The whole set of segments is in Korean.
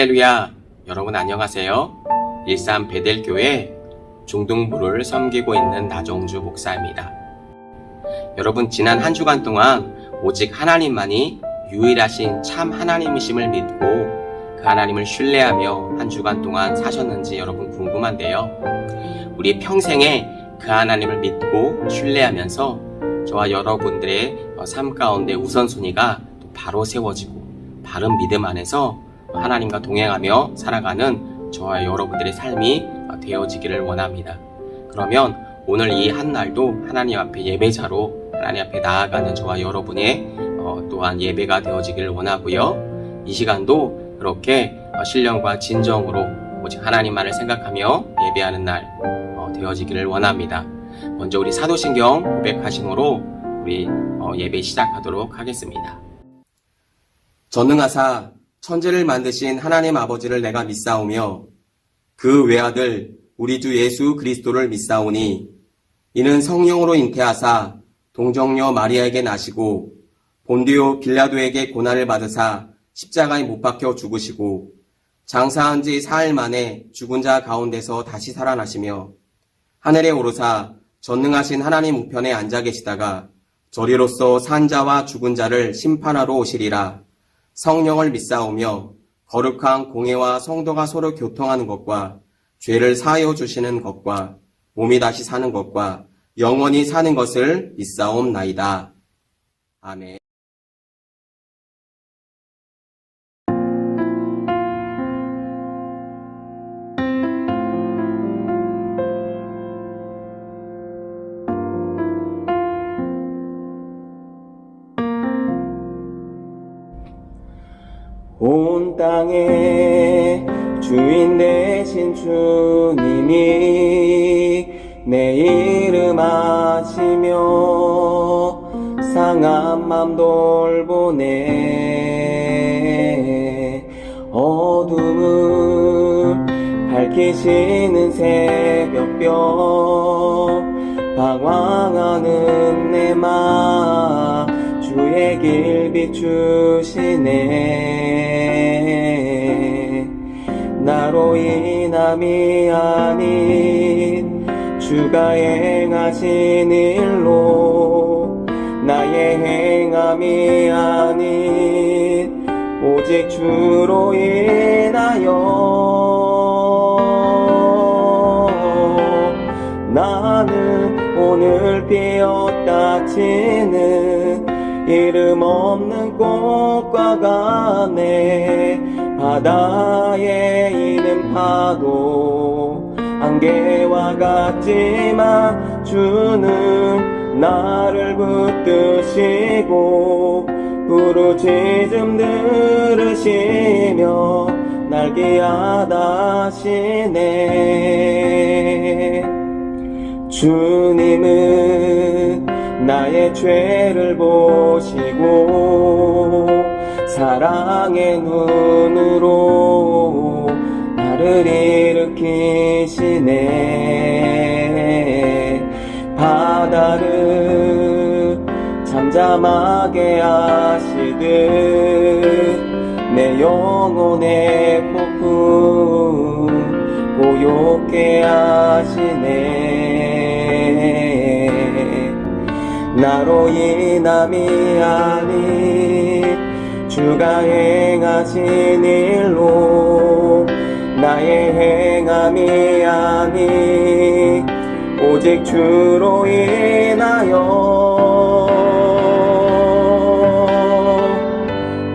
할렐루야! 여러분 안녕하세요. 일산 베델교회 중등부를 섬기고 있는 나종주 목사입니다. 여러분, 지난 한 주간 동안 오직 하나님만이 유일하신 참 하나님이심을 믿고 그 하나님을 신뢰하며 한 주간 동안 사셨는지 여러분 궁금한데요. 우리 평생에 그 하나님을 믿고 신뢰하면서 저와 여러분들의 삶 가운데 우선순위가 또 바로 세워지고 바른 믿음 안에서 하나님과 동행하며 살아가는 저와 여러분들의 삶이 되어지기를 원합니다. 그러면 오늘 이 한날도 하나님 앞에 예배자로 하나님 앞에 나아가는 저와 여러분의 또한 예배가 되어지기를 원하고요. 이 시간도 그렇게 신령과 진정으로 오직 하나님만을 생각하며 예배하는 날 되어지기를 원합니다. 먼저 우리 사도신경 고백하심으로 우리 예배 시작하도록 하겠습니다. 전능하사 천지를 만드신 하나님 아버지를 내가 믿사오며 그 외아들 우리 주 예수 그리스도를 믿사오니 이는 성령으로 잉태하사 동정녀 마리아에게 나시고 본디오 빌라도에게 고난을 받으사 십자가에 못 박혀 죽으시고 장사한 지 사흘 만에 죽은 자 가운데서 다시 살아나시며 하늘에 오르사 전능하신 하나님 우편에 앉아 계시다가 저리로서 산 자와 죽은 자를 심판하러 오시리라. 성령을 믿사오며 거룩한 공회와 성도가 서로 교통하는 것과 죄를 사하여 주시는 것과 몸이 다시 사는 것과 영원히 사는 것을 믿사옵나이다. 아멘. 온 땅의 주인 되신 주님이 내 이름 아시며 상한 맘 돌보네. 어둠을 밝히시는 새벽별 방황하는 내 맘 주의 길 비추시네. 나로 인함이 아닌 주가 행하신 일로 나의 행함이 아닌 오직 주로 인하여 나는 오늘 피었다 치는 이름 없는 꽃과 같네. 바다에 있는 파도 안개와 같지만 주는 나를 붙드시고 부르짖음 들으시며 날 기하다시네. 주님은 나의 죄를 보시고 사랑의 눈으로 나를 일으키시네. 바다를 잠잠하게 하시듯 내 영혼의 폭풍 고요케 하시네. 나로 인함이 아닌 주가 행하신 일로 나의 행함이 아닌 오직 주로 인하여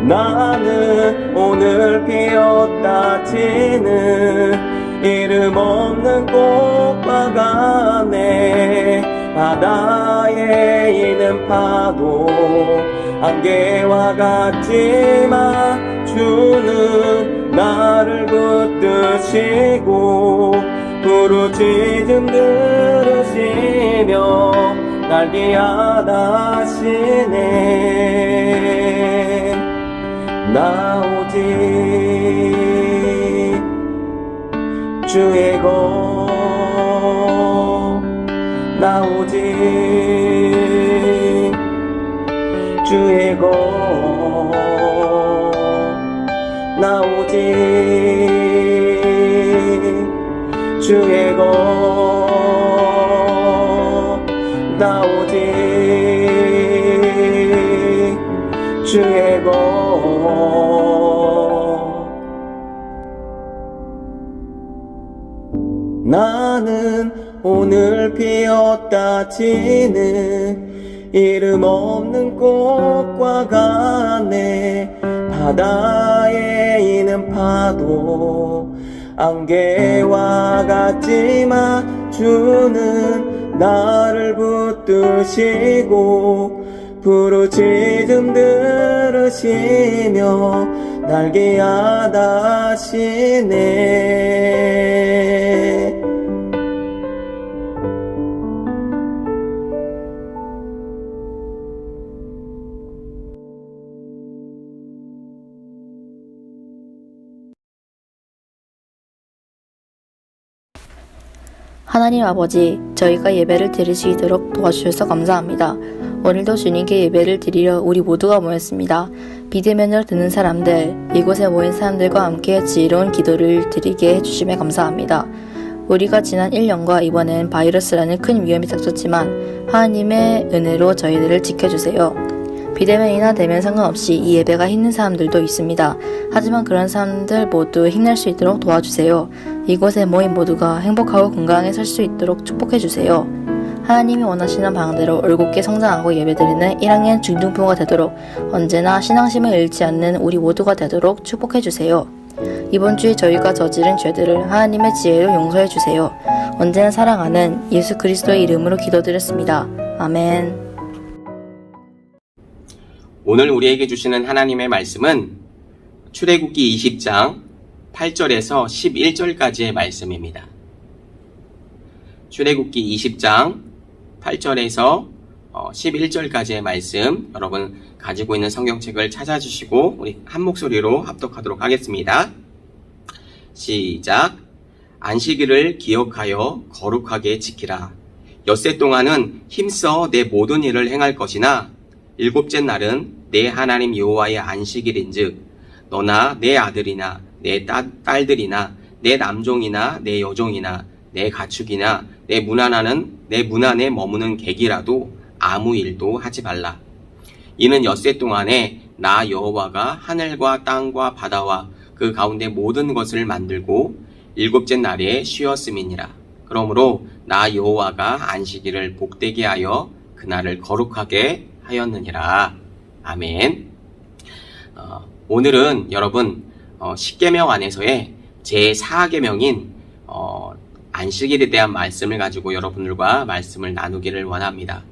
나는 오늘 피었다 치는 이름 없는 꽃과 같네. 바다에 있는 파도 안개와 같지만 주는 나를 붙드시고 부르짖음 들으시며 날 기하다시네. 나 오직 주의 것 나 오직 주의 것 나 오직 주의 것 나 오직 주의 것 나는 오늘 피었다 지는 이름 없는 꽃과 같네 바다에 있는 파도 안개와 같지만 주는 나를 붙드시고 부르짖음 들으시며 날 기하다시네 하나님 아버지, 저희가 예배를 드릴 수 있도록 도와주셔서 감사합니다. 오늘도 주님께 예배를 드리려 우리 모두가 모였습니다. 비대면으로 듣는 사람들, 이곳에 모인 사람들과 함께 지혜로운 기도를 드리게 해주심에 감사합니다. 우리가 지난 1년과 이번엔 바이러스라는 큰 위험이 닥쳤지만 하나님의 은혜로 저희들을 지켜주세요. 비대면이나 대면 상관없이 이 예배가 힘든 사람들도 있습니다. 하지만 그런 사람들 모두 힘낼 수 있도록 도와주세요. 이곳에 모인 모두가 행복하고 건강하게 살 수 있도록 축복해주세요. 하나님이 원하시는 방향대로 올곧게 성장하고 예배드리는 1학년 중등부가 되도록 언제나 신앙심을 잃지 않는 우리 모두가 되도록 축복해주세요. 이번 주에 저희가 저지른 죄들을 하나님의 지혜로 용서해주세요. 언제나 사랑하는 예수 그리스도의 이름으로 기도드렸습니다. 아멘. 오늘 우리에게 주시는 하나님의 말씀은 출애굽기 20장 8절에서 11절까지의 말씀입니다. 출애굽기 20장 8절에서 11절까지의 말씀, 여러분 가지고 있는 성경책을 찾아주시고 우리 한 목소리로 합독하도록 하겠습니다. 시작. 안식일을 기억하여 거룩하게 지키라. 엿새 동안은 힘써 내 모든 일을 행할 것이나 일곱째 날은 내 하나님 여호와의 안식일인즉 너나 내 아들이나 내 딸들이나 내 남종이나 내 여종이나 내 가축이나 내 문 안에 머무는 객이라도 아무 일도 하지 말라. 이는 엿새 동안에 나 여호와가 하늘과 땅과 바다와 그 가운데 모든 것을 만들고 일곱째 날에 쉬었음이니라. 그러므로 나 여호와가 안식일을 복되게 하여 그날을 거룩하게 하였느니라. 아멘. 오늘은 여러분 10계명 안에서의 제4계명인 안식일에 대한 말씀을 가지고 여러분들과 말씀을 나누기를 원합니다.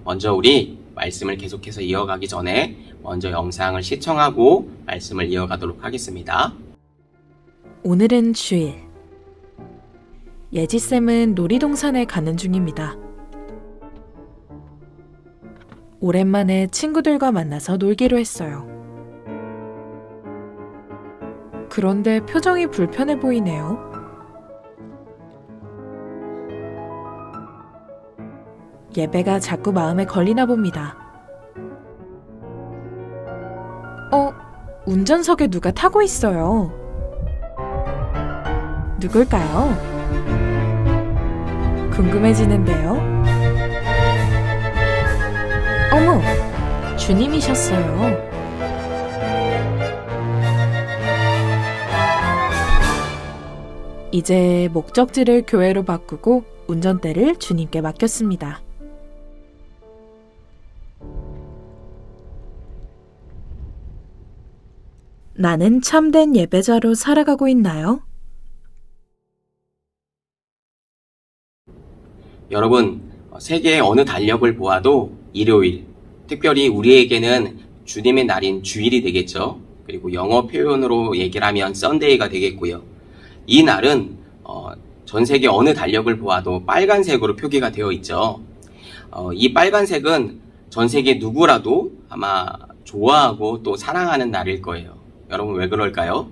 먼저 우리 말씀을 계속해서 이어가기 전에 먼저 영상을 시청하고 말씀을 이어가도록 하겠습니다. 오늘은 주일. 예지쌤은 놀이동산에 가는 중입니다. 오랜만에 친구들과 만나서 놀기로 했어요. 그런데 표정이 불편해 보이네요. 예배가 자꾸 마음에 걸리나 봅니다. 운전석에 누가 타고 있어요. 누굴까요? 궁금해지는데요. 어머, 주님이셨어요. 이제 목적지를 교회로 바꾸고 운전대를 주님께 맡겼습니다. 나는 참된 예배자로 살아가고 있나요? 여러분, 세계의 어느 달력을 보아도 일요일, 특별히 우리에게는 주님의 날인 주일이 되겠죠. 그리고 영어 표현으로 얘기를 하면 썬데이가 되겠고요. 이 날은 전 세계 어느 달력을 보아도 빨간색으로 표기가 되어 있죠. 이 빨간색은 전 세계 누구라도 아마 좋아하고 또 사랑하는 날일 거예요. 여러분 왜 그럴까요?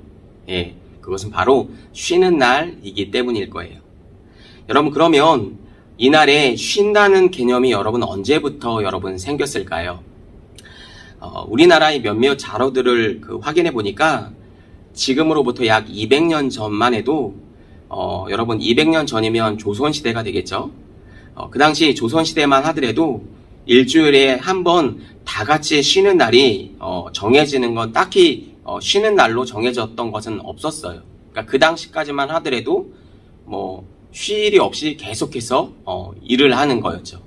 예, 그것은 바로 쉬는 날이기 때문일 거예요. 여러분 그러면 이 날에 쉰다는 개념이 여러분 언제부터 여러분 생겼을까요? 우리나라의 몇몇 자료들을 확인해 보니까 지금으로부터 약 200년 전만 해도 여러분 200년 전이면 조선시대가 되겠죠. 그 당시 조선시대만 하더라도 일주일에 한 번 다 같이 쉬는 날이 정해지는 건 딱히 쉬는 날로 정해졌던 것은 없었어요. 그러니까 그 당시까지만 하더라도 뭐 휴일이 없이 계속해서 일을 하는 거였죠.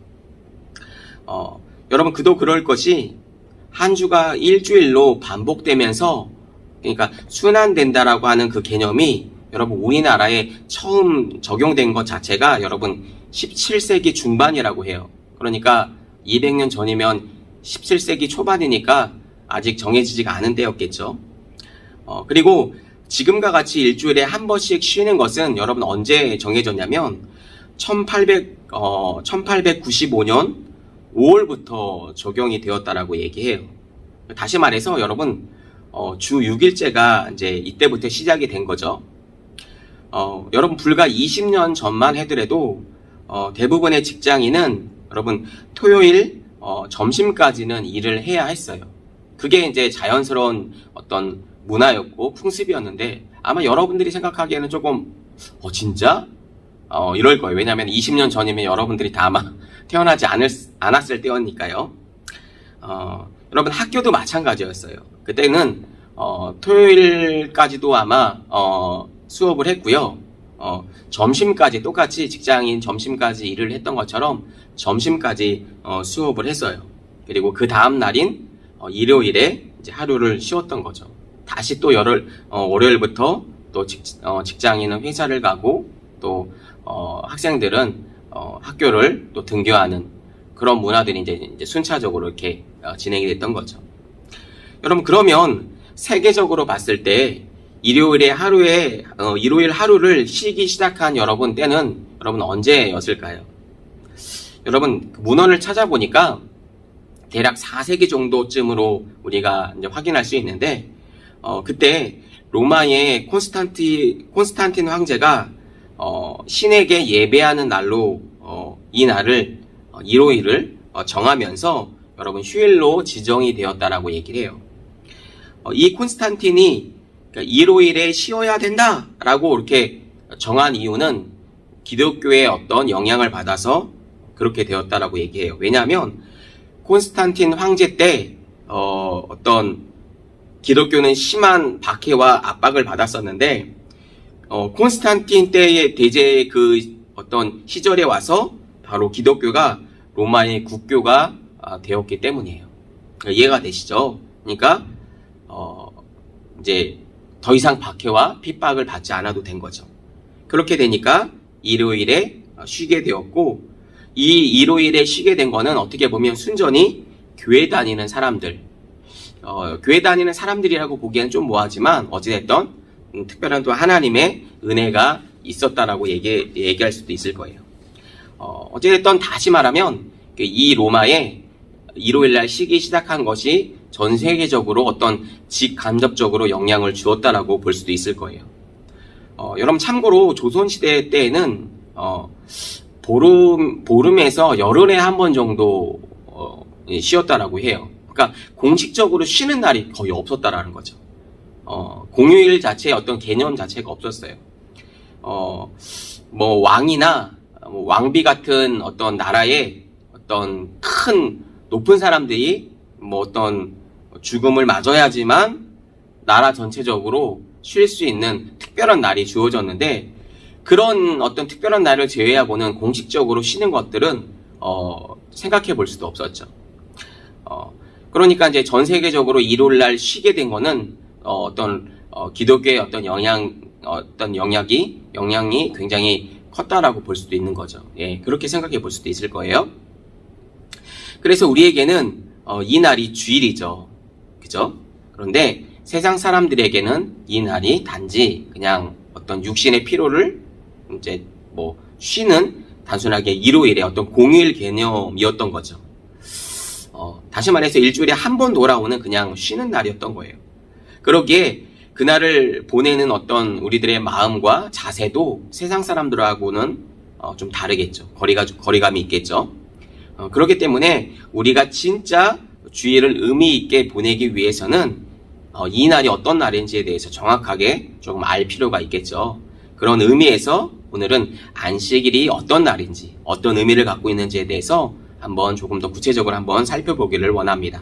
여러분 그도 그럴 것이 한 주가 일주일로 반복되면서 그러니까 순환된다라고 하는 그 개념이 여러분 우리나라에 처음 적용된 것 자체가 여러분 17세기 중반이라고 해요. 그러니까 200년 전이면 17세기 초반이니까 아직 정해지지가 않은 때였겠죠. 그리고 지금과 같이 일주일에 한 번씩 쉬는 것은 여러분 언제 정해졌냐면 1895년 5월부터 적용이 되었다라고 얘기해요. 다시 말해서 여러분 주 6일제가 이제 이때부터 시작이 된 거죠. 여러분 불과 20년 전만 해더라도 대부분의 직장인은 여러분 토요일 점심까지는 일을 해야 했어요. 그게 이제 자연스러운 어떤 문화였고 풍습이었는데 아마 여러분들이 생각하기에는 조금 진짜? 이럴 거예요. 왜냐하면 20년 전이면 여러분들이 다 아마 태어나지 않았을 때였니까요. 여러분 학교도 마찬가지였어요. 그때는 토요일까지도 아마 수업을 했고요. 점심까지 똑같이 직장인 점심까지 일을 했던 것처럼 점심까지 수업을 했어요. 그리고 그 다음 날인 일요일에 이제 하루를 쉬었던 거죠. 다시 또 월요일부터 또 직장인은 회사를 가고 또 학생들은 학교를 또 등교하는 그런 문화들이 이제 순차적으로 이렇게 진행이 됐던 거죠. 여러분 그러면 세계적으로 봤을 때 일요일 하루를 쉬기 시작한 여러분 때는 여러분 언제였을까요? 여러분 문헌을 찾아보니까 대략 4세기 정도쯤으로 우리가 이제 확인할 수 있는데 그때 로마의 콘스탄틴 황제가 신에게 예배하는 날로 이 날을 일요일을 정하면서 여러분 휴일로 지정이 되었다라고 얘기를 해요. 이 콘스탄틴이 그러니까 일요일에 쉬어야 된다라고 이렇게 정한 이유는 기독교의 어떤 영향을 받아서 그렇게 되었다라고 얘기해요. 왜냐하면 콘스탄틴 황제 때 어떤 기독교는 심한 박해와 압박을 받았었는데 콘스탄틴 때의 대제 그 어떤 시절에 와서 바로 기독교가 로마의 국교가 되었기 때문이에요. 이해가 되시죠? 그러니까 이제 더 이상 박해와 핍박을 받지 않아도 된 거죠. 그렇게 되니까 일요일에 쉬게 되었고 이 일요일에 쉬게 된 거는 어떻게 보면 순전히 교회 다니는 사람들 교회 다니는 사람들이라고 보기에는 좀 뭐하지만 어찌됐든 특별한 또 하나님의 은혜가 있었다라고 얘기할 수도 있을 거예요. 어찌됐든 다시 말하면 이 로마에 일요일날 쉬기 시작한 것이 전 세계적으로 어떤 직간접적으로 영향을 주었다라고 볼 수도 있을 거예요. 여러분 참고로 조선시대 때에는 보름에서 열흘에 한 번 정도 쉬었다라고 해요. 그러니까 공식적으로 쉬는 날이 거의 없었다라는 거죠. 공휴일 자체의 어떤 개념 자체가 없었어요. 뭐 왕이나 왕비 같은 어떤 나라의 어떤 큰 높은 사람들이 뭐 어떤 죽음을 맞아야지만 나라 전체적으로 쉴 수 있는 특별한 날이 주어졌는데 그런 어떤 특별한 날을 제외하고는 공식적으로 쉬는 것들은 생각해 볼 수도 없었죠. 그러니까 이제 전 세계적으로 일요일 날 쉬게 된 거는 어떤 기독교의 어떤 영향이 굉장히 컸다라고 볼 수도 있는 거죠. 예, 그렇게 생각해 볼 수도 있을 거예요. 그래서 우리에게는 이 날이 주일이죠. 그죠? 그런데 세상 사람들에게는 이 날이 단지 그냥 어떤 육신의 피로를 이제 뭐 쉬는 단순하게 일요일의 어떤 공휴일 개념이었던 거죠. 다시 말해서 일주일에 한 번 돌아오는 그냥 쉬는 날이었던 거예요. 그러기에 그날을 보내는 어떤 우리들의 마음과 자세도 세상 사람들하고는 좀 다르겠죠. 거리감이 있겠죠. 그렇기 때문에 우리가 진짜 주일을 의미 있게 보내기 위해서는 이 날이 어떤 날인지에 대해서 정확하게 조금 알 필요가 있겠죠. 그런 의미에서 오늘은 안식일이 어떤 날인지, 어떤 의미를 갖고 있는지에 대해서 한번 조금 더 구체적으로 한번 살펴보기를 원합니다.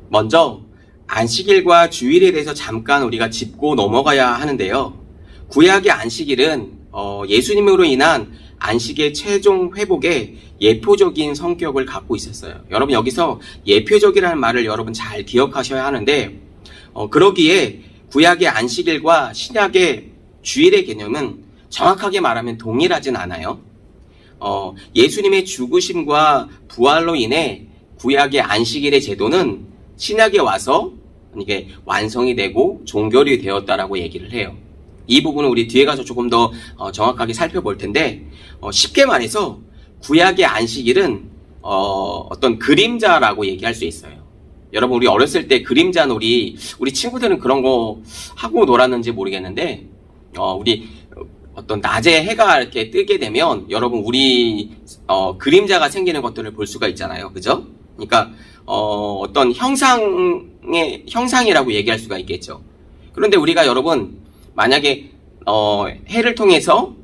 먼저 안식일과 주일에 대해서 잠깐 우리가 짚고 넘어가야 하는데요. 구약의 안식일은 예수님으로 인한 안식의 최종 회복의 예표적인 성격을 갖고 있었어요. 여러분 여기서 예표적이라는 말을 여러분 잘 기억하셔야 하는데 그러기에 구약의 안식일과 신약의 주일의 개념은 정확하게 말하면 동일하진 않아요. 예수님의 죽으심과 부활로 인해 구약의 안식일의 제도는 신약에 와서 이게 완성이 되고 종결이 되었다라고 얘기를 해요. 이 부분은 우리 뒤에 가서 조금 더 정확하게 살펴볼 텐데 쉽게 말해서 구약의 안식일은 어떤 그림자라고 얘기할 수 있어요. 여러분 우리 어렸을 때 그림자 놀이 우리 친구들은 그런 거 하고 놀았는지 모르겠는데 우리 어떤 낮에 해가 이렇게 뜨게 되면 여러분 우리 그림자가 생기는 것들을 볼 수가 있잖아요. 그죠? 그러니까 어떤 형상이라고 얘기할 수가 있겠죠. 그런데 우리가 여러분 만약에 해를 통해서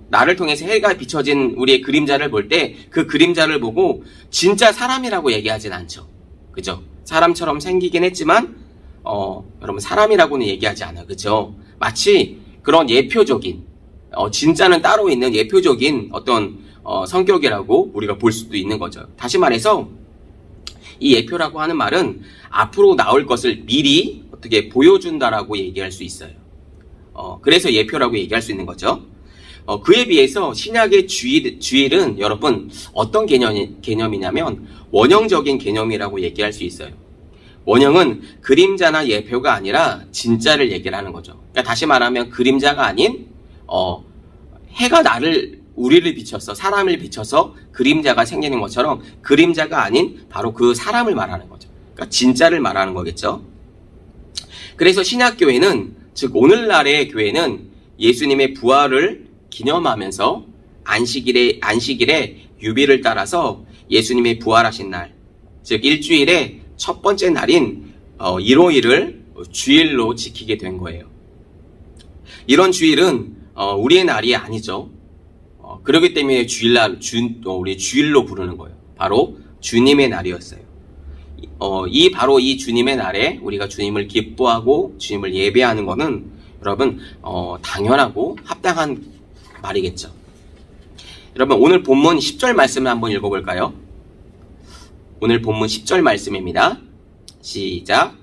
나를 통해서 해가 비춰진 우리의 그림자를 볼 때 그 그림자를 보고 진짜 사람이라고 얘기하진 않죠. 그죠? 사람처럼 생기긴 했지만 여러분 사람이라고는 얘기하지 않아요. 그죠? 마치 그런 예표적인 진짜는 따로 있는 예표적인 어떤 성격이라고 우리가 볼 수도 있는 거죠. 다시 말해서 이 예표라고 하는 말은 앞으로 나올 것을 미리 어떻게 보여준다라고 얘기할 수 있어요. 그래서 예표라고 얘기할 수 있는 거죠. 그에 비해서 신약의 주일은 여러분 어떤 개념이냐면 원형적인 개념이라고 얘기할 수 있어요. 원형은 그림자나 예표가 아니라 진짜를 얘기를 하는 거죠. 그러니까 다시 말하면 그림자가 아닌 해가 우리를 비춰서 사람을 비춰서 그림자가 생기는 것처럼 그림자가 아닌 바로 그 사람을 말하는 거죠. 그러니까 진짜를 말하는 거겠죠. 그래서 신약교회는 즉 오늘날의 교회는 예수님의 부활을 기념하면서 안식일의 유비를 따라서 예수님의 부활하신 날, 즉 일주일의 첫 번째 날인 일요일을 주일로 지키게 된 거예요. 이런 주일은 우리의 날이 아니죠. 그렇기 때문에 우리 주일로 부르는 거예요. 바로 주님의 날이었어요. 바로 이 주님의 날에 우리가 주님을 기뻐하고 주님을 예배하는 것은 여러분 당연하고 합당한 말이겠죠. 여러분 오늘 본문 10절 말씀을 한번 읽어볼까요? 오늘 본문 10절 말씀입니다. 시작.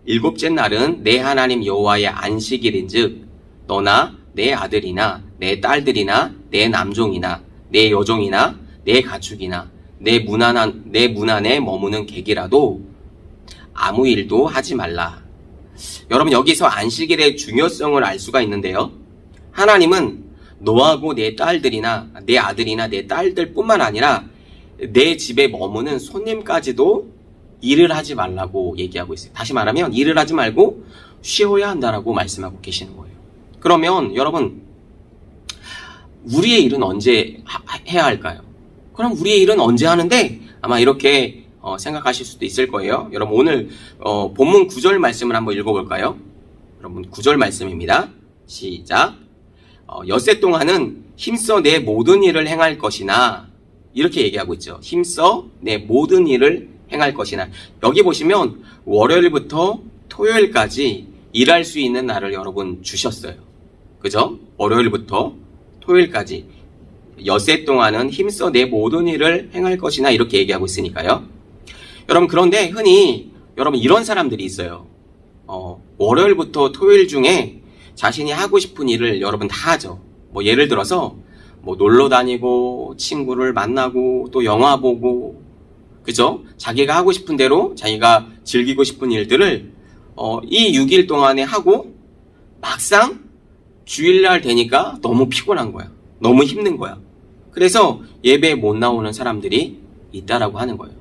일곱째 날은 내 하나님 여호와의 안식일인즉 너나 내 아들이나 내 딸들이나 내 남종이나 내 여종이나 내 가축이나 내 문 안에 머무는 객이라도 아무 일도 하지 말라. 여러분 여기서 안식일의 중요성을 알 수가 있는데요. 하나님은 너하고 내 딸들이나 내 아들이나 내 딸들 뿐만 아니라 내 집에 머무는 손님까지도 일을 하지 말라고 얘기하고 있어요. 다시 말하면 일을 하지 말고 쉬어야 한다라고 말씀하고 계시는 거예요. 그러면 여러분 우리의 일은 언제 해야 할까요? 그럼 우리의 일은 언제 하는데? 아마 이렇게 생각하실 수도 있을 거예요. 여러분 오늘 본문 9절 말씀을 한번 읽어볼까요? 여러분 9절 말씀입니다. 시작. 엿새 동안은 힘써 내 모든 일을 행할 것이나 이렇게 얘기하고 있죠. 힘써 내 모든 일을 행할 것이나 여기 보시면 월요일부터 토요일까지 일할 수 있는 날을 여러분 주셨어요. 그죠? 월요일부터 토요일까지 엿새 동안은 힘써 내 모든 일을 행할 것이나 이렇게 얘기하고 있으니까요. 여러분 그런데 흔히 여러분 이런 사람들이 있어요. 월요일부터 토요일 중에 자신이 하고 싶은 일을 여러분 다 하죠. 뭐 예를 들어서 뭐 놀러 다니고 친구를 만나고 또 영화 보고 그죠? 자기가 하고 싶은 대로 자기가 즐기고 싶은 일들을 이 6일 동안에 하고 막상 주일날 되니까 너무 피곤한 거야. 너무 힘든 거야. 그래서 예배에 못 나오는 사람들이 있다라고 하는 거예요.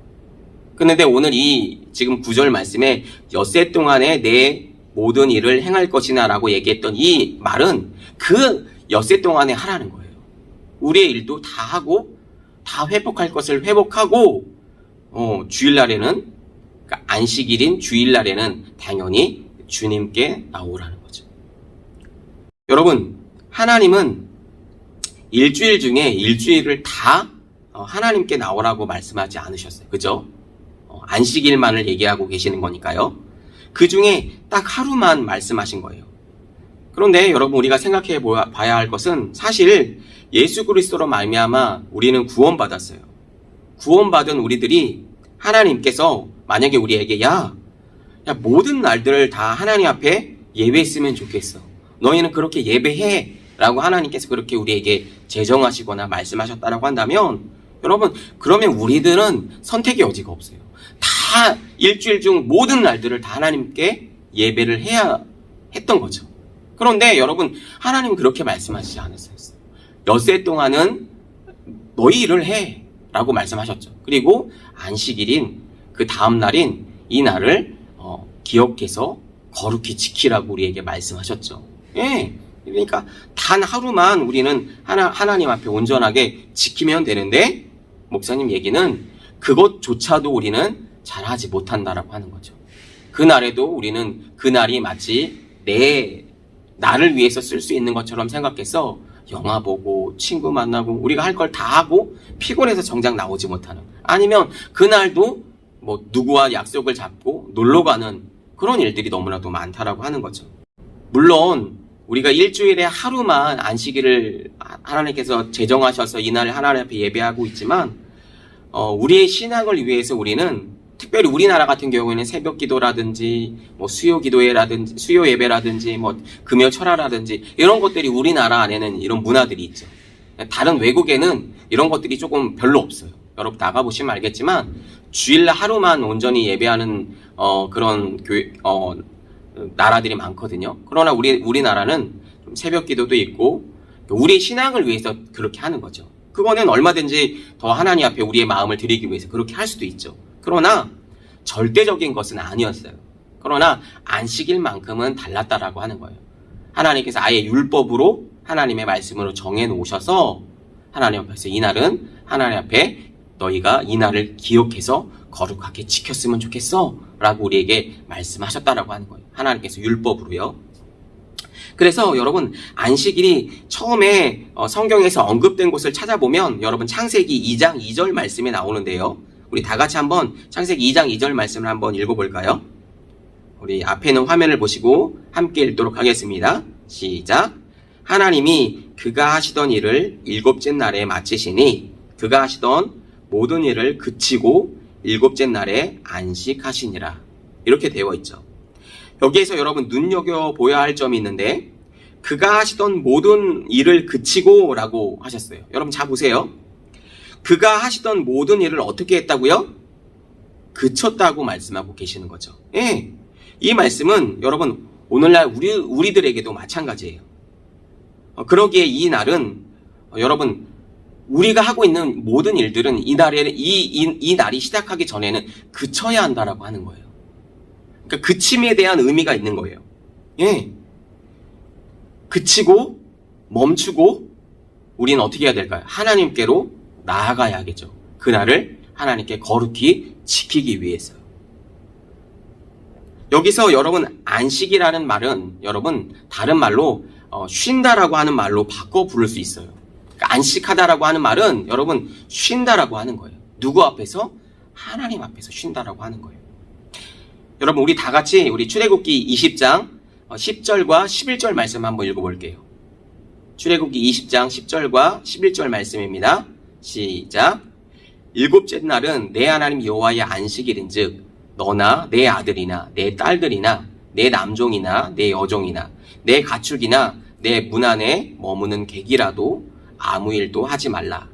그런데 오늘 이 지금 9절 말씀에 엿새 동안에 내 모든 일을 행할 것이나 라고 얘기했던 이 말은 그 엿새 동안에 하라는 거예요. 우리의 일도 다 하고 다 회복할 것을 회복하고 주일날에는 그러니까 안식일인 주일날에는 당연히 주님께 나오라는 거죠. 여러분 하나님은 일주일 중에 일주일을 다 하나님께 나오라고 말씀하지 않으셨어요. 그죠? 안식일만을 얘기하고 계시는 거니까요. 그 중에 딱 하루만 말씀하신 거예요. 그런데 여러분, 우리가 생각해 봐야 할 것은 사실 예수 그리스도로 말미암아 우리는 구원받았어요. 구원받은 우리들이 하나님께서 만약에 우리에게 야 모든 날들을 다 하나님 앞에 예배했으면 좋겠어. 너희는 그렇게 예배해 라고 하나님께서 그렇게 우리에게 제정하시거나 말씀하셨다라고 한다면, 여러분, 그러면 우리들은 선택의 여지가 없어요. 다 일주일 중 모든 날들을 다 하나님께 예배를 해야 했던 거죠. 그런데 여러분, 하나님은 그렇게 말씀하시지 않았어요. 엿새 동안은 너희 일을 해 라고 말씀하셨죠. 그리고 안식일인 그 다음 날인 이 날을 기억해서 거룩히 지키라고 우리에게 말씀하셨죠. 예. 그러니까 단 하루만 우리는 하나님 앞에 온전하게 지키면 되는데, 목사님 얘기는 그것조차도 우리는 잘하지 못한다라고 하는 거죠. 그날에도 우리는 그날이 마치 나를 위해서 쓸 수 있는 것처럼 생각해서 영화 보고 친구 만나고 우리가 할 걸 다 하고 피곤해서 정작 나오지 못하는, 아니면 그날도 뭐 누구와 약속을 잡고 놀러 가는 그런 일들이 너무나도 많다라고 하는 거죠. 물론 우리가 일주일에 하루만 안식일을 하나님께서 제정하셔서 이날 하나님 앞에 예배하고 있지만, 우리의 신앙을 위해서 우리는 특별히 우리나라 같은 경우에는 새벽 기도라든지 뭐 수요 기도회라든지 수요 예배라든지 뭐 금요 철화라든지 이런 것들이 우리나라 안에는 이런 문화들이 있죠. 다른 외국에는 이런 것들이 조금 별로 없어요. 여러분 나가보시면 알겠지만 주일날 하루만 온전히 예배하는 그런 교회 나라들이 많거든요. 그러나 우리나라는 좀 새벽 기도도 있고 우리의 신앙을 위해서 그렇게 하는 거죠. 그거는 얼마든지 더 하나님 앞에 우리의 마음을 드리기 위해서 그렇게 할 수도 있죠. 그러나 절대적인 것은 아니었어요. 그러나 안식일만큼은 달랐다라고 하는 거예요. 하나님께서 아예 율법으로 하나님의 말씀으로 정해 놓으셔서 하나님 앞에서 이날은 하나님 앞에 너희가 이날을 기억해서 거룩하게 지켰으면 좋겠어 라고 우리에게 말씀하셨다라고 하는 거예요. 하나님께서 율법으로요. 그래서 여러분, 안식일이 처음에 성경에서 언급된 곳을 찾아보면 여러분 창세기 2장 2절 말씀에 나오는데요. 우리 다 같이 한번 창세기 2장 2절 말씀을 한번 읽어볼까요? 우리 앞에 있는 화면을 보시고 함께 읽도록 하겠습니다. 시작. 하나님이 그가 하시던 일을 일곱째 날에 마치시니 그가 하시던 모든 일을 그치고 일곱째 날에 안식하시니라. 이렇게 되어 있죠. 여기에서 여러분 눈여겨보아야 할 점이 있는데, 그가 하시던 모든 일을 그치고 라고 하셨어요. 여러분 잘 보세요. 그가 하시던 모든 일을 어떻게 했다고요? 그쳤다고 말씀하고 계시는 거죠. 예. 이 말씀은 여러분 오늘날 우리들에게도 마찬가지예요. 그러기에 이 날은 여러분 우리가 하고 있는 모든 일들은 이 날이 시작하기 전에는 그쳐야 한다라고 하는 거예요. 그러니까 그침에 대한 의미가 있는 거예요. 예. 그치고 멈추고 우리는 어떻게 해야 될까요? 하나님께로 나아가야겠죠. 그날을 하나님께 거룩히 지키기 위해서요. 여기서 여러분 안식이라는 말은 여러분 다른 말로 쉰다라고 하는 말로 바꿔 부를 수 있어요. 그러니까 안식하다라고 하는 말은 여러분 쉰다라고 하는 거예요. 누구 앞에서? 하나님 앞에서 쉰다라고 하는 거예요. 여러분 우리 다 같이 우리 출애굽기 20장 10절과 11절 말씀 한번 읽어볼게요. 출애굽기 20장 10절과 11절 말씀입니다. 시작. 일곱째 날은 내 하나님 여호와의 안식일인즉 너나 내 아들이나 내 딸들이나 내 남종이나 내 여종이나 내 가축이나 내 문 안에 머무는 객이라도 아무 일도 하지 말라.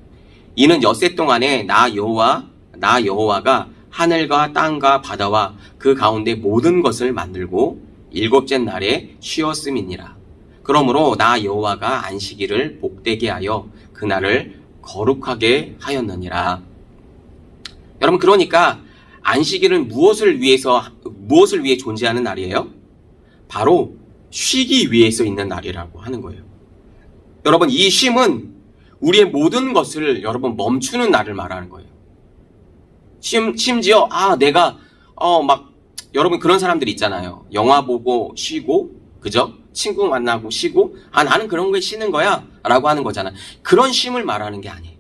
이는 엿새 동안에 나 여호와가 하늘과 땅과 바다와 그 가운데 모든 것을 만들고 일곱째 날에 쉬었음이니라. 그러므로 나 여호와가 안식일을 복되게 하여 그날을 거룩하게 하였느니라. 여러분 그러니까 안식일은 무엇을 위해 존재하는 날이에요? 바로 쉬기 위해서 있는 날이라고 하는 거예요. 여러분 이 쉼은 우리의 모든 것을 여러분 멈추는 날을 말하는 거예요. 심지어 내가 여러분 그런 사람들이 있잖아요. 영화 보고 쉬고 그죠? 친구 만나고 쉬고, 나는 그런 거에 쉬는 거야 라고 하는 거잖아. 그런 쉼을 말하는 게 아니에요.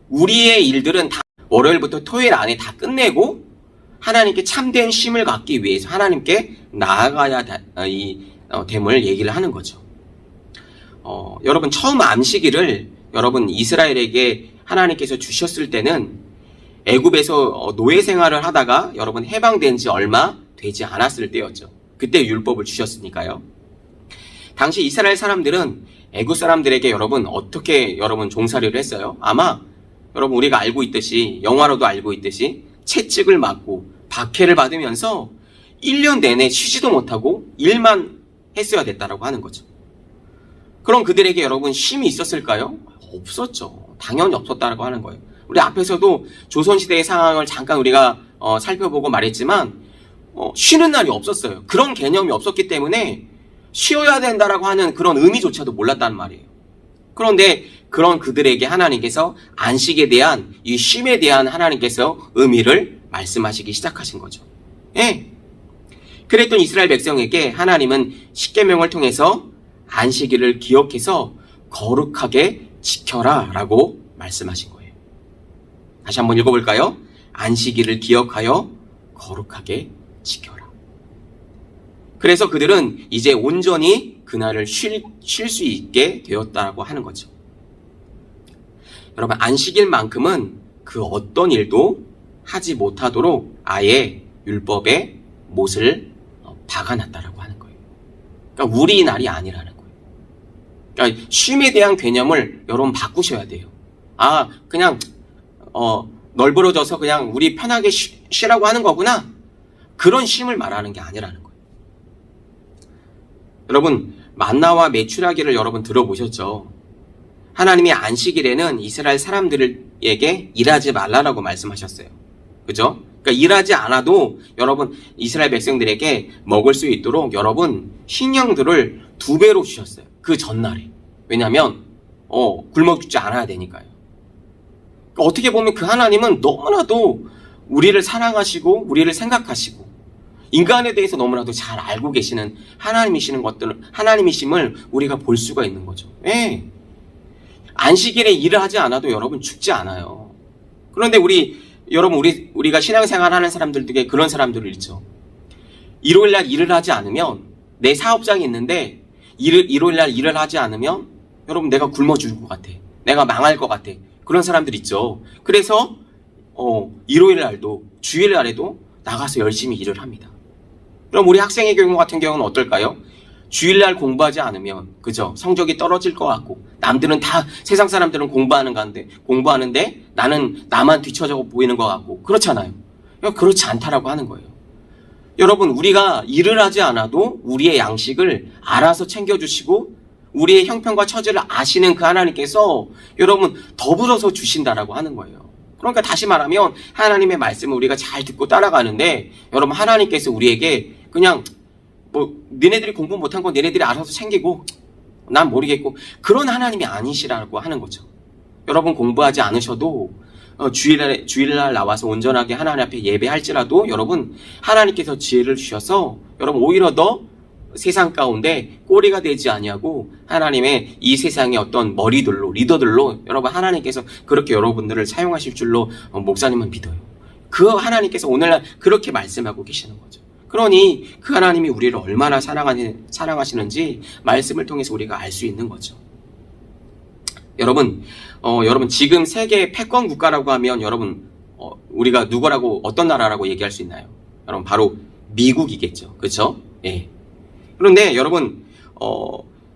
우리의 일들은 다 월요일부터 토요일 안에 다 끝내고 하나님께 참된 쉼을 갖기 위해서 하나님께 나아가야 됨을 얘기를 하는 거죠. 여러분, 처음 안식일을 여러분 이스라엘에게 하나님께서 주셨을 때는 애굽에서 노예 생활을 하다가 여러분 해방된 지 얼마 되지 않았을 때였죠. 그때 율법을 주셨으니까요. 당시 이스라엘 사람들은 애굽 사람들에게 여러분 어떻게 여러분 종살이를 했어요? 아마 여러분 우리가 알고 있듯이, 영화로도 알고 있듯이 채찍을 맞고 박해를 받으면서 1년 내내 쉬지도 못하고 일만 했어야 됐다라고 하는 거죠. 그럼 그들에게 여러분 쉼이 있었을까요? 없었죠. 당연히 없었다라고 하는 거예요. 우리 앞에서도 조선시대의 상황을 잠깐 우리가 살펴보고 말했지만 쉬는 날이 없었어요. 그런 개념이 없었기 때문에 쉬어야 된다라고 하는 그런 의미조차도 몰랐다는 말이에요. 그런데 그런 그들에게 하나님께서 안식에 대한 이 쉼에 대한 하나님께서 의미를 말씀하시기 시작하신 거죠. 예. 그랬던 이스라엘 백성에게 하나님은 십계명을 통해서 안식일을 기억해서 거룩하게 지켜라 라고 말씀하신 거예요. 다시 한번 읽어볼까요? 안식일을 기억하여 거룩하게 지켜라. 그래서 그들은 이제 온전히 그날을 쉴 수 있게 되었다고 하는 거죠. 여러분, 안식일만큼은 그 어떤 일도 하지 못하도록 아예 율법에 못을 박아놨다라고 하는 거예요. 그러니까 우리 날이 아니라는 거예요. 그러니까 쉼에 대한 개념을 여러분 바꾸셔야 돼요. 그냥 널브러져서 그냥 우리 편하게 쉬라고 하는 거구나. 그런 쉼을 말하는 게 아니라는 거예요. 여러분, 만나와 메추라기를 여러분 들어보셨죠? 하나님이 안식일에는 이스라엘 사람들에게 일하지 말라라고 말씀하셨어요. 그죠? 그러니까 일하지 않아도 여러분 이스라엘 백성들에게 먹을 수 있도록 여러분 식량들을 2배로 주셨어요. 그 전날에. 왜냐하면 굶어 죽지 않아야 되니까요. 그러니까 어떻게 보면 그 하나님은 너무나도 우리를 사랑하시고 우리를 생각하시고 인간에 대해서 너무나도 잘 알고 계시는 하나님이심을 우리가 볼 수가 있는 거죠. 예. 안식일에 일을 하지 않아도 여러분 죽지 않아요. 그런데 우리가 신앙생활 하는 사람들 중에 그런 사람들을 있죠. 일요일날 일을 하지 않으면, 내 사업장이 있는데 일요일날 일을 하지 않으면 여러분 내가 굶어 죽을 것 같아. 내가 망할 것 같아. 그런 사람들 있죠. 그래서 일요일날도 주일날에도 나가서 열심히 일을 합니다. 그럼 우리 학생의 경우 같은 경우는 어떨까요? 주일날 공부하지 않으면, 그죠? 성적이 떨어질 것 같고, 남들은 다, 세상 사람들은 공부하는데 나만 뒤처져 보이는 것 같고, 그렇잖아요. 그렇지 않다라고 하는 거예요. 여러분, 우리가 일을 하지 않아도 우리의 양식을 알아서 챙겨주시고, 우리의 형편과 처지를 아시는 그 하나님께서 여러분 더불어서 주신다라고 하는 거예요. 그러니까 다시 말하면 하나님의 말씀을 우리가 잘 듣고 따라가는데, 여러분 하나님께서 우리에게 그냥 너네들이 공부 못한 건 너네들이 알아서 챙기고 난 모르겠고, 그런 하나님이 아니시라고 하는 거죠. 여러분 공부하지 않으셔도 주일날 나와서 온전하게 하나님 앞에 예배할지라도 여러분 하나님께서 지혜를 주셔서 여러분 오히려 더 세상 가운데 꼬리가 되지 아니하고 하나님의 이 세상의 어떤 머리들로, 리더들로 여러분 하나님께서 그렇게 여러분들을 사용하실 줄로 목사님은 믿어요. 그 하나님께서 오늘날 그렇게 말씀하고 계시는 거죠. 그러니 그 하나님이 우리를 얼마나 사랑하시는지 말씀을 통해서 우리가 알 수 있는 거죠. 여러분 지금 세계 패권 국가라고 하면 여러분 우리가 누구라고, 어떤 나라라고 얘기할 수 있나요? 여러분 바로 미국이겠죠. 그렇죠? 예. 그런데 여러분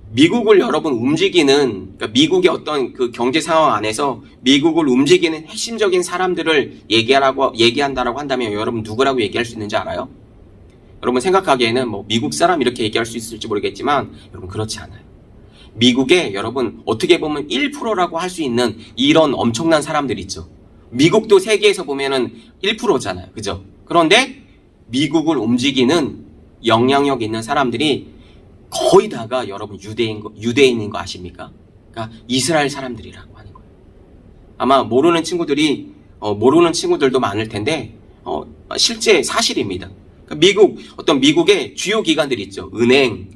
미국을 여러분 움직이는, 그러니까 미국의 어떤 그 경제 상황 안에서 미국을 움직이는 핵심적인 사람들을 얘기한다라고 한다면 여러분 누구라고 얘기할 수 있는지 알아요? 여러분 생각하기에는 미국 사람 이렇게 얘기할 수 있을지 모르겠지만 여러분 그렇지 않아요. 미국에 여러분 어떻게 보면 1%라고 할 수 있는 이런 엄청난 사람들 있죠. 미국도 세계에서 보면은 1%잖아요. 그죠? 그런데 미국을 움직이는 영향력 있는 사람들이 거의 다가 여러분 유대인인 거 아십니까? 그러니까 이스라엘 사람들이라고 하는 거예요. 아마 모르는 친구들도 많을 텐데 실제 사실입니다. 그러니까 미국의 주요 기관들이 있죠. 은행,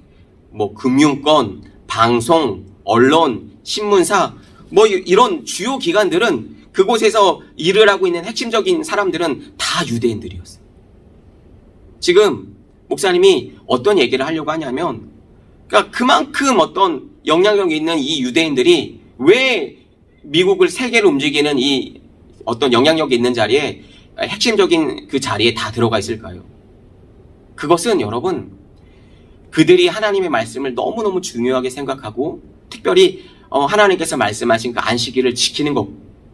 뭐 금융권, 방송, 언론, 신문사, 뭐 이런 주요 기관들은 그곳에서 일을 하고 있는 핵심적인 사람들은 다 유대인들이었어요. 지금 목사님이 어떤 얘기를 하려고 하냐면, 그러니까 그만큼 어떤 영향력이 있는 이 유대인들이 왜 미국을 세계로 움직이는 이 어떤 영향력이 있는 자리에, 핵심적인 그 자리에 다 들어가 있을까요? 그것은 여러분, 그들이 하나님의 말씀을 너무너무 중요하게 생각하고 특별히 하나님께서 말씀하신 그 안식일을 지키는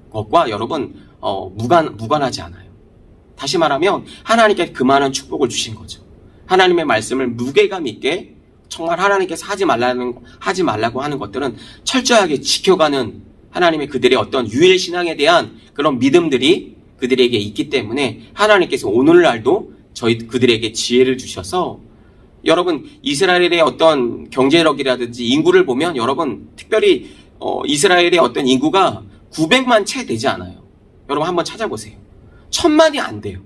것과 여러분 무관하지 않아요. 다시 말하면 하나님께 그 많은 축복을 주신 거죠. 하나님의 말씀을 무게감 있게 정말 하나님께서 하지 말라고 하는 것들은 철저하게 지켜가는 하나님의 그들의 어떤 유일 신앙에 대한 그런 믿음들이 그들에게 있기 때문에 하나님께서 오늘날도 그들에게 지혜를 주셔서, 여러분 이스라엘의 어떤 경제력이라든지 인구를 보면 여러분 특별히 이스라엘의 어떤 인구가 900만 채 되지 않아요. 여러분 한번 찾아보세요. 1000만이 안 돼요.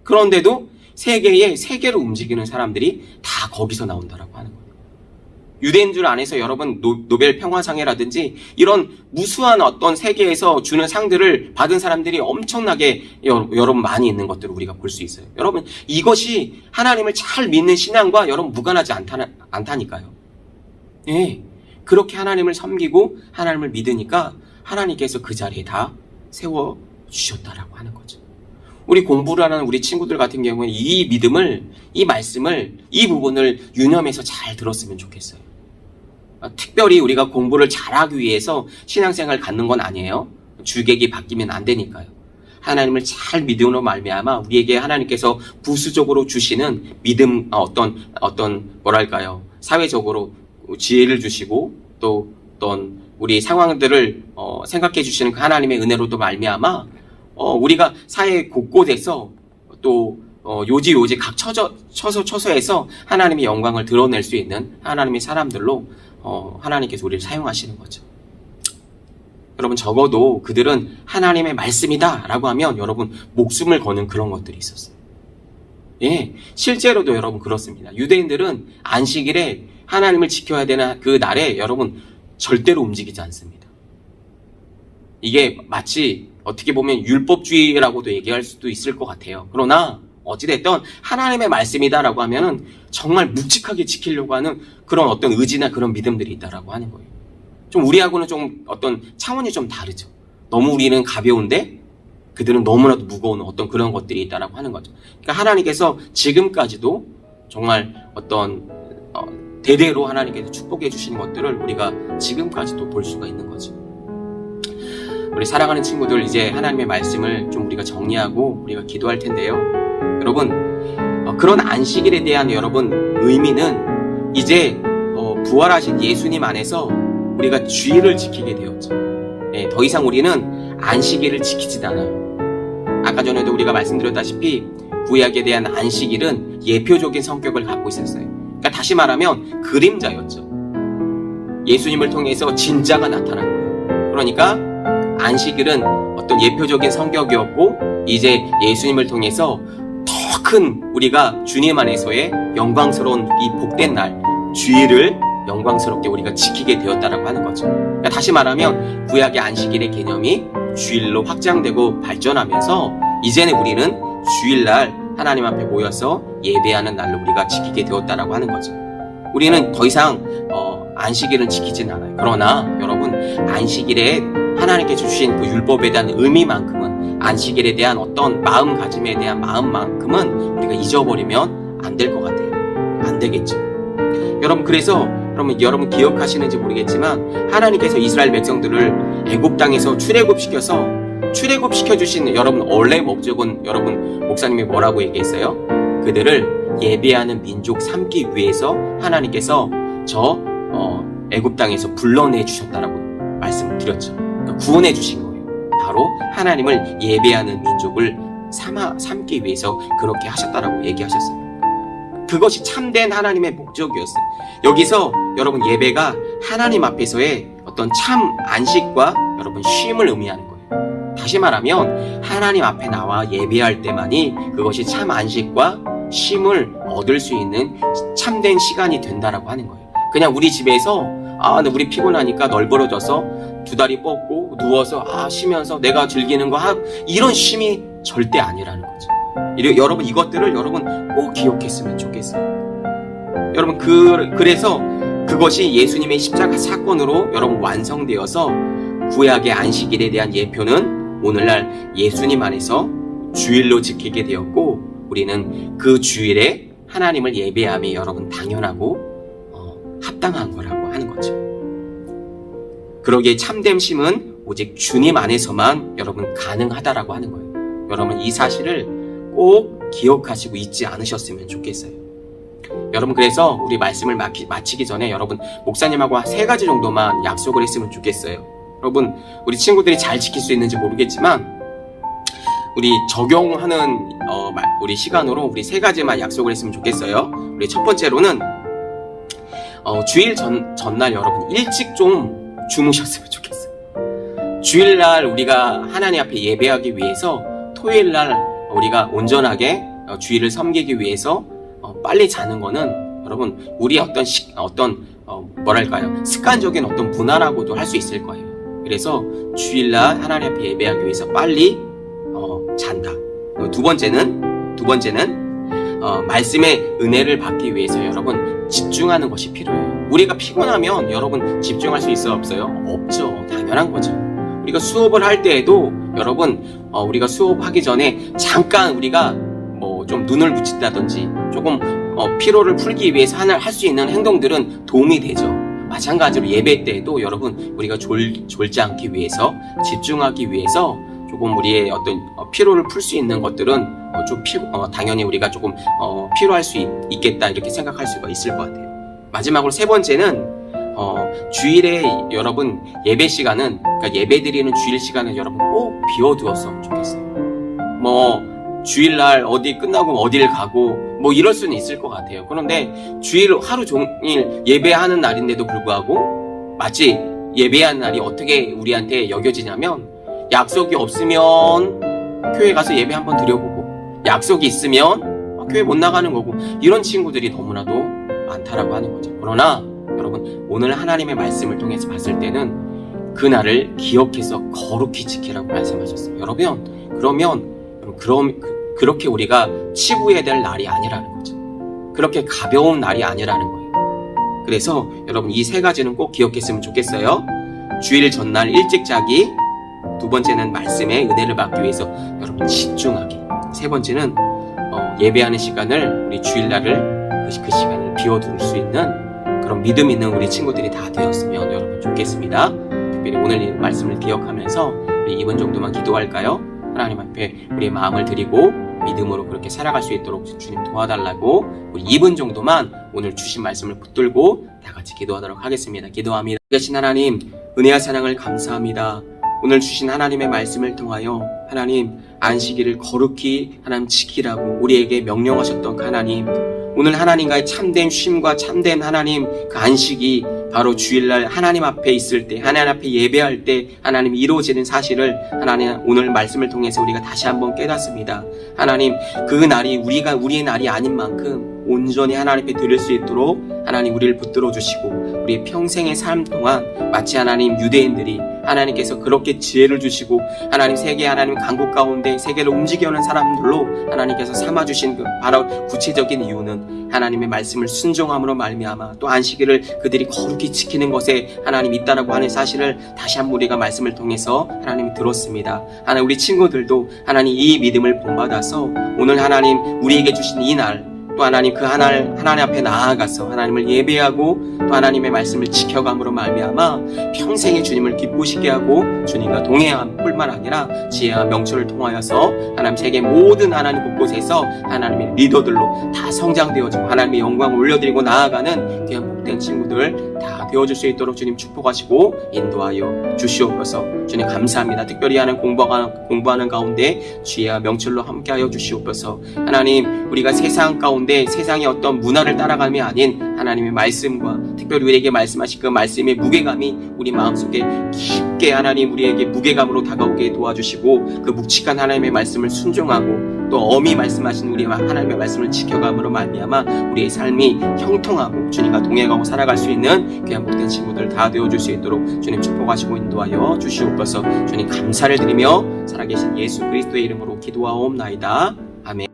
그런데도 세계로 움직이는 사람들이 다 거기서 나온다라고 하는 거예요. 유대인들 안에서 여러분 노벨 평화상이라든지 이런 무수한 어떤 세계에서 주는 상들을 받은 사람들이 엄청나게 여러분 많이 있는 것들을 우리가 볼 수 있어요. 여러분 이것이 하나님을 잘 믿는 신앙과 여러분 무관하지 않다니까요. 예, 그렇게 하나님을 섬기고 하나님을 믿으니까 하나님께서 그 자리에 다 세워주셨다라고 하는 거죠. 우리 공부를 하는 우리 친구들 같은 경우는 이 믿음을, 이 말씀을, 이 부분을 유념해서 잘 들었으면 좋겠어요. 특별히 우리가 공부를 잘하기 위해서 신앙생활을 갖는 건 아니에요. 주객이 바뀌면 안 되니까요. 하나님을 잘 믿음으로 말미암아 우리에게 하나님께서 부수적으로 주시는 믿음, 어떤 뭐랄까요, 사회적으로 지혜를 주시고 또 어떤 우리 상황들을 생각해 주시는 그 하나님의 은혜로도 말미암아 우리가 사회 곳곳에서 또 요지 각 처소에서 하나님의 영광을 드러낼 수 있는 하나님의 사람들로 하나님께서 우리를 사용하시는 거죠. 여러분 적어도 그들은 하나님의 말씀이다 라고 하면 여러분 목숨을 거는 그런 것들이 있었어요. 예, 실제로도 여러분 그렇습니다. 유대인들은 안식일에 하나님을 지켜야 되는 그 날에 여러분 절대로 움직이지 않습니다. 이게 마치 어떻게 보면 율법주의라고도 얘기할 수도 있을 것 같아요. 그러나 어찌됐든 하나님의 말씀이다라고 하면은 정말 묵직하게 지키려고 하는 그런 어떤 의지나 그런 믿음들이 있다라고 하는 거예요. 좀 우리하고는 좀 어떤 차원이 좀 다르죠. 너무 우리는 가벼운데 그들은 너무나도 무거운 어떤 그런 것들이 있다라고 하는 거죠. 그러니까 하나님께서 지금까지도 정말 어떤 대대로 하나님께서 축복해 주신 것들을 우리가 지금까지도 볼 수가 있는 거죠. 우리 사랑하는 친구들, 이제 하나님의 말씀을 좀 우리가 정리하고 우리가 기도할 텐데요. 여러분 그런 안식일에 대한 여러분 의미는 이제 부활하신 예수님 안에서 우리가 주일을 지키게 되었죠. 예, 더 이상 우리는 안식일을 지키지 않아요. 아까 전에도 우리가 말씀드렸다시피 구약에 대한 안식일은 예표적인 성격을 갖고 있었어요. 그러니까 다시 말하면 그림자였죠. 예수님을 통해서 진짜가 나타난 거예요. 그러니까 안식일은 어떤 예표적인 성격이었고 이제 예수님을 통해서 더 큰 우리가 주님 안에서의 영광스러운 이 복된 날 주일을 영광스럽게 우리가 지키게 되었다라고 하는 거죠. 그러니까 다시 말하면 구약의 안식일의 개념이 주일로 확장되고 발전하면서 이제는 우리는 주일날 하나님 앞에 모여서 예배하는 날로 우리가 지키게 되었다라고 하는 거죠. 우리는 더 이상 안식일은 지키진 않아요. 그러나 여러분 안식일에 하나님께 주신 그 율법에 대한 의미만큼은, 안식일에 대한 어떤 마음가짐에 대한 마음만큼은 우리가 잊어버리면 안 될 것 같아요. 안 되겠죠. 여러분 그래서 여러분 기억하시는지 모르겠지만 하나님께서 이스라엘 백성들을 애굽 땅에서 출애굽시켜 주신 여러분 원래 목적은 여러분 목사님이 뭐라고 얘기했어요? 그들을 예배하는 민족 삼기 위해서 하나님께서 애굽 땅에서 불러내 주셨다라고 말씀드렸죠. 그러니까 구원해 주신 거예요. 바로 하나님을 예배하는 민족을 삼기 위해서 그렇게 하셨다라고 얘기하셨어요. 그것이 참된 하나님의 목적이었어요. 여기서 여러분 예배가 하나님 앞에서의 어떤 참 안식과 여러분 쉼을 의미하는 거예요. 다시 말하면 하나님 앞에 나와 예배할 때만이 그것이 참 안식과 쉼을 얻을 수 있는 참된 시간이 된다라고 하는 거예요. 그냥 우리 집에서 근데 우리 피곤하니까 널브러져서 두 다리 뻗고 누워서 쉬면서 내가 즐기는 거 이런 쉼이 절대 아니라는 거죠. 여러분 이것들을 여러분 꼭 기억했으면 좋겠어요. 여러분 그래서 그것이 예수님의 십자가 사건으로 여러분 완성되어서 구약의 안식일에 대한 예표는 오늘날 예수님 안에서 주일로 지키게 되었고 우리는 그 주일에 하나님을 예배함이 여러분 당연하고 합당한 거라고 하는 거죠. 그러기에 참된 쉼은 오직 주님 안에서만 여러분 가능하다라고 하는 거예요. 여러분 이 사실을 꼭 기억하시고 잊지 않으셨으면 좋겠어요. 여러분 그래서 우리 말씀을 마치기 전에 여러분 목사님하고 3가지 정도만 약속을 했으면 좋겠어요. 여러분 우리 친구들이 잘 지킬 수 있는지 모르겠지만 우리 적용하는 우리 시간으로 우리 3가지만 약속을 했으면 좋겠어요. 우리 첫 번째로는 주일 전날 여러분 일찍 좀 주무셨으면 좋겠어요. 주일날 우리가 하나님 앞에 예배하기 위해서 토요일날 우리가 온전하게 주일을 섬기기 위해서 빨리 자는 거는 여러분 우리 어떤 습관적인 어떤 문화라고도 할 수 있을 거예요. 그래서 주일날 하나님 앞에 예배하기 위해서 빨리 잔다. 두 번째는 말씀의 은혜를 받기 위해서 여러분 집중하는 것이 필요해요. 우리가 피곤하면 여러분 집중할 수 있어요? 없어요? 없죠. 당연한 거죠. 우리가 수업을 할 때에도 여러분 우리가 수업하기 전에 잠깐 우리가 좀 눈을 붙인다든지 조금 피로를 풀기 위해서 할 수 있는 행동들은 도움이 되죠. 마찬가지로 예배 때에도 여러분 우리가 졸지 않기 위해서 집중하기 위해서 조금 우리의 어떤 피로를 풀 수 있는 것들은 당연히 우리가 조금 필요할 수 있겠다 이렇게 생각할 수가 있을 것 같아요. 마지막으로 3번째는 주일에 여러분 예배 시간은 그러니까 예배 드리는 주일 시간은 여러분 꼭 비워두었으면 좋겠어요. 주일날 어디 끝나고 어딜 가고 이럴 수는 있을 것 같아요. 그런데 주일 하루 종일 예배하는 날인데도 불구하고 마치 예배하는 날이 어떻게 우리한테 여겨지냐면 약속이 없으면 교회 가서 예배 한번 드려보고 약속이 있으면 교회 못 나가는 거고 이런 친구들이 너무나도 많다라고 하는 거죠. 그러나 여러분 오늘 하나님의 말씀을 통해서 봤을 때는 그날을 기억해서 거룩히 지키라고 말씀하셨어요. 여러분 그렇게 우리가 치부해야 될 날이 아니라는 거죠. 그렇게 가벼운 날이 아니라는 거예요. 그래서 여러분 이 3가지는 꼭 기억했으면 좋겠어요. 주일 전날 일찍 자기, 2번째는 말씀의 은혜를 받기 위해서 여러분 집중하기, 3번째는 예배하는 시간을 우리 주일날을 그 시간을 비워둘 수 있는 그런 믿음 있는 우리 친구들이 다 되었으면 여러분 좋겠습니다. 특별히 오늘 이 말씀을 기억하면서 우리 2분 정도만 기도할까요? 하나님 앞에 우리의 마음을 드리고 믿음으로 그렇게 살아갈 수 있도록 주님 도와달라고 우리 2분 정도만 오늘 주신 말씀을 붙들고 다 같이 기도하도록 하겠습니다. 기도합니다. 계신 하나님 은혜와 사랑을 감사합니다. 오늘 주신 하나님의 말씀을 통하여 하나님 안식일을 거룩히 하나님 지키라고 우리에게 명령하셨던 그 하나님, 오늘 하나님과의 참된 쉼과 참된 하나님 그 안식이 바로 주일날 하나님 앞에 있을 때, 하나님 앞에 예배할 때 하나님 이루어지는 사실을 하나님 오늘 말씀을 통해서 우리가 다시 한번 깨닫습니다. 하나님 그 날이 우리의 날이 아닌 만큼 온전히 하나님 앞에 드릴 수 있도록 하나님 우리를 붙들어 주시고 우리의 평생의 삶 동안 마치 하나님 유대인들이 하나님께서 그렇게 지혜를 주시고 하나님 세계 하나님 강국 가운데 세계를 움직여오는 사람들로 하나님께서 삼아주신 그 바로 구체적인 이유는 하나님의 말씀을 순종함으로 말미암아 또 안식일을 그들이 거룩히 지키는 것에 하나님 있다라고 하는 사실을 다시 한번 우리가 말씀을 통해서 하나님이 들었습니다. 하나님 우리 친구들도 하나님 이 믿음을 본받아서 오늘 하나님 우리에게 주신 이 날 또 하나님 그 하나님 앞에 나아가서 하나님을 예배하고 또 하나님의 말씀을 지켜감으로 말미암아 평생에 주님을 기쁘시게 하고 주님과 동행함 뿐만 아니라 지혜와 명철을 통하여서 하나님 세계 모든 하나님 곳곳에서 하나님의 리더들로 다 성장되어지고 하나님의 영광을 올려드리고 나아가는 귀한 복된 친구들 다 되어줄 수 있도록 주님 축복하시고 인도하여 주시옵소서. 주님 감사합니다. 특별히 하나님 공부하는 가운데 지혜와 명철로 함께하여 주시옵소서. 하나님 우리가 세상 가운데 세상의 어떤 문화를 따라감이 아닌 하나님의 말씀과 특별히 우리에게 말씀하신 그 말씀의 무게감이 우리 마음속에 깊게 하나님 우리에게 무게감으로 다가오게 도와주시고 그 묵직한 하나님의 말씀을 순종하고 또 엄히 말씀하신 우리 하나님의 말씀을 지켜감으로 말미암아 우리의 삶이 형통하고 주님과 동행하고 살아갈 수 있는 귀한 복된 친구들 다 되어줄 수 있도록 주님 축복하시고 인도하여 주시옵소서. 주님 감사를 드리며 살아계신 예수 그리스도의 이름으로 기도하옵나이다. 아멘.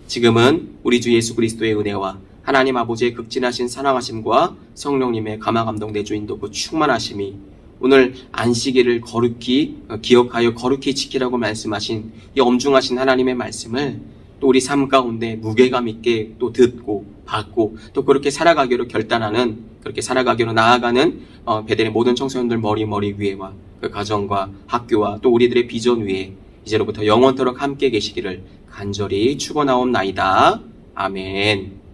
지금은 우리 주 예수 그리스도의 은혜와 하나님 아버지의 극진하신 사랑하심과 성령님의 감화감동 내주인도 그 충만하심이 오늘 안식일을 거룩히 기억하여 거룩히 지키라고 말씀하신 이 엄중하신 하나님의 말씀을 또 우리 삶 가운데 무게감 있게 또 듣고 받고 또 그렇게 살아가기로 결단하는 그렇게 살아가기로 나아가는 베델의 모든 청소년들 머리 위에와 그 가정과 학교와 또 우리들의 비전 위에 이제로부터 영원토록 함께 계시기를 간절히 축원하옵나이다. 아멘.